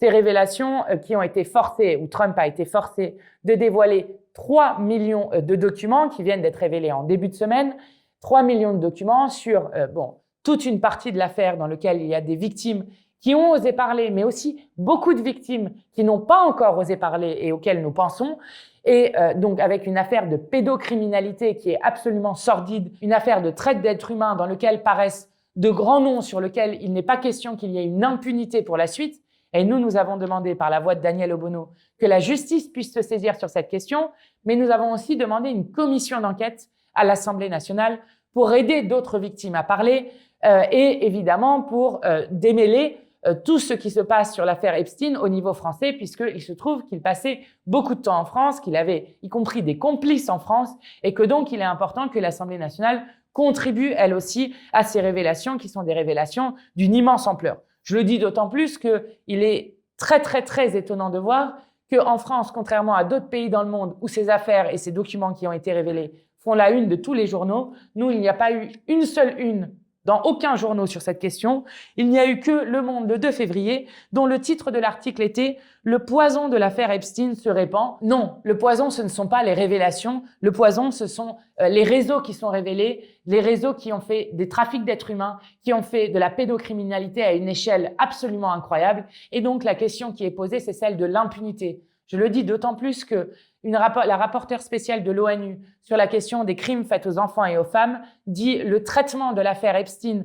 ces révélations qui ont été forcées, où Trump a été forcé de dévoiler 3 millions de documents qui viennent d'être révélés en début de semaine, 3 millions de documents sur toute une partie de l'affaire dans laquelle il y a des victimes qui ont osé parler, mais aussi beaucoup de victimes qui n'ont pas encore osé parler et auxquelles nous pensons. Et donc avec une affaire de pédocriminalité qui est absolument sordide, une affaire de traite d'êtres humains dans laquelle paraissent de grands noms sur lesquels il n'est pas question qu'il y ait une impunité pour la suite. Et nous avons demandé par la voix de Daniel Obono que la justice puisse se saisir sur cette question, mais nous avons aussi demandé une commission d'enquête à l'Assemblée nationale pour aider d'autres victimes à parler et évidemment pour démêler tout ce qui se passe sur l'affaire Epstein au niveau français, puisqu'il se trouve qu'il passait beaucoup de temps en France, qu'il avait y compris des complices en France, et que donc il est important que l'Assemblée nationale contribue elle aussi à ces révélations qui sont des révélations d'une immense ampleur. Je le dis d'autant plus qu'il est très, très, très étonnant de voir qu'en France, contrairement à d'autres pays dans le monde où ces affaires et ces documents qui ont été révélés font la une de tous les journaux, nous, il n'y a pas eu une seule une dans aucun journal sur cette question. Il n'y a eu que Le Monde le 2 février, dont le titre de l'article était « Le poison de l'affaire Epstein se répand ». Non, le poison, ce ne sont pas les révélations. Le poison, ce sont les réseaux qui sont révélés, les réseaux qui ont fait des trafics d'êtres humains, qui ont fait de la pédocriminalité à une échelle absolument incroyable. Et donc, la question qui est posée, c'est celle de l'impunité. Je le dis d'autant plus que la rapporteure spéciale de l'ONU sur la question des crimes faits aux enfants et aux femmes dit le traitement de l'affaire Epstein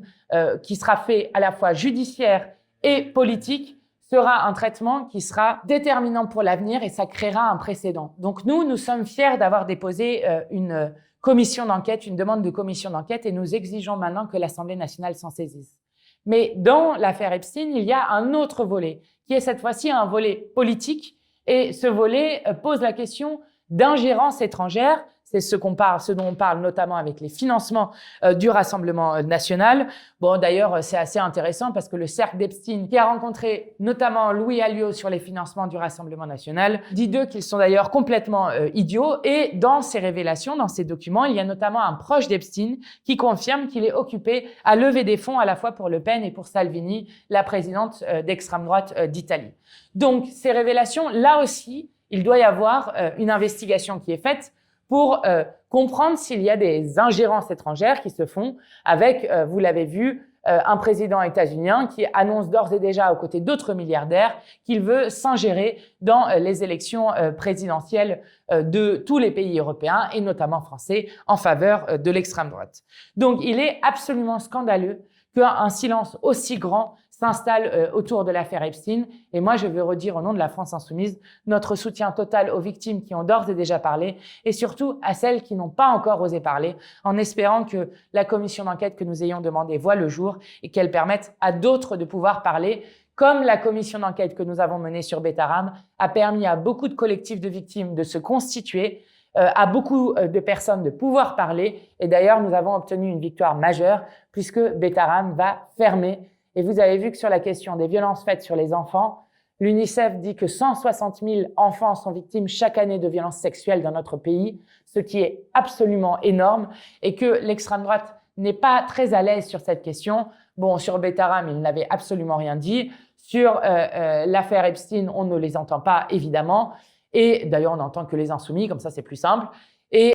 qui sera fait à la fois judiciaire et politique sera un traitement qui sera déterminant pour l'avenir et ça créera un précédent. Donc nous sommes fiers d'avoir déposé une commission d'enquête, une demande de commission d'enquête et nous exigeons maintenant que l'Assemblée nationale s'en saisisse. Mais dans l'affaire Epstein, il y a un autre volet qui est cette fois-ci un volet politique. Et ce volet pose la question d'ingérence étrangère. C'est ce dont on parle notamment avec les financements du Rassemblement national. Bon, d'ailleurs, c'est assez intéressant parce que le cercle d'Epstein, qui a rencontré notamment Louis Alliot sur les financements du Rassemblement national, dit d'eux qu'ils sont d'ailleurs complètement idiots. Et dans ces révélations, dans ces documents, il y a notamment un proche d'Epstein qui confirme qu'il est occupé à lever des fonds à la fois pour Le Pen et pour Salvini, la présidente d'extrême droite d'Italie. Donc, ces révélations, là aussi, il doit y avoir une investigation qui est faite pour comprendre s'il y a des ingérences étrangères qui se font avec, vous l'avez vu, un président états-unien qui annonce d'ores et déjà, aux côtés d'autres milliardaires, qu'il veut s'ingérer dans les élections présidentielles de tous les pays européens et notamment français en faveur de l'extrême droite. Donc, il est absolument scandaleux qu'un silence aussi grand s'installe autour de l'affaire Epstein. Et moi, je veux redire au nom de la France insoumise notre soutien total aux victimes qui ont d'ores et déjà parlé et surtout à celles qui n'ont pas encore osé parler, en espérant que la commission d'enquête que nous ayons demandée voie le jour et qu'elle permette à d'autres de pouvoir parler, comme la commission d'enquête que nous avons menée sur Betaram a permis à beaucoup de collectifs de victimes de se constituer, à beaucoup de personnes de pouvoir parler. Et d'ailleurs, nous avons obtenu une victoire majeure puisque Betaram va fermer. Et vous avez vu que sur la question des violences faites sur les enfants, l'UNICEF dit que 160 000 enfants sont victimes chaque année de violences sexuelles dans notre pays, ce qui est absolument énorme, et que l'extrême droite n'est pas très à l'aise sur cette question. Bon, sur Betaram, il n'avait absolument rien dit. Sur l'affaire Epstein, on ne les entend pas, évidemment. Et d'ailleurs, on n'entend que les insoumis, comme ça c'est plus simple.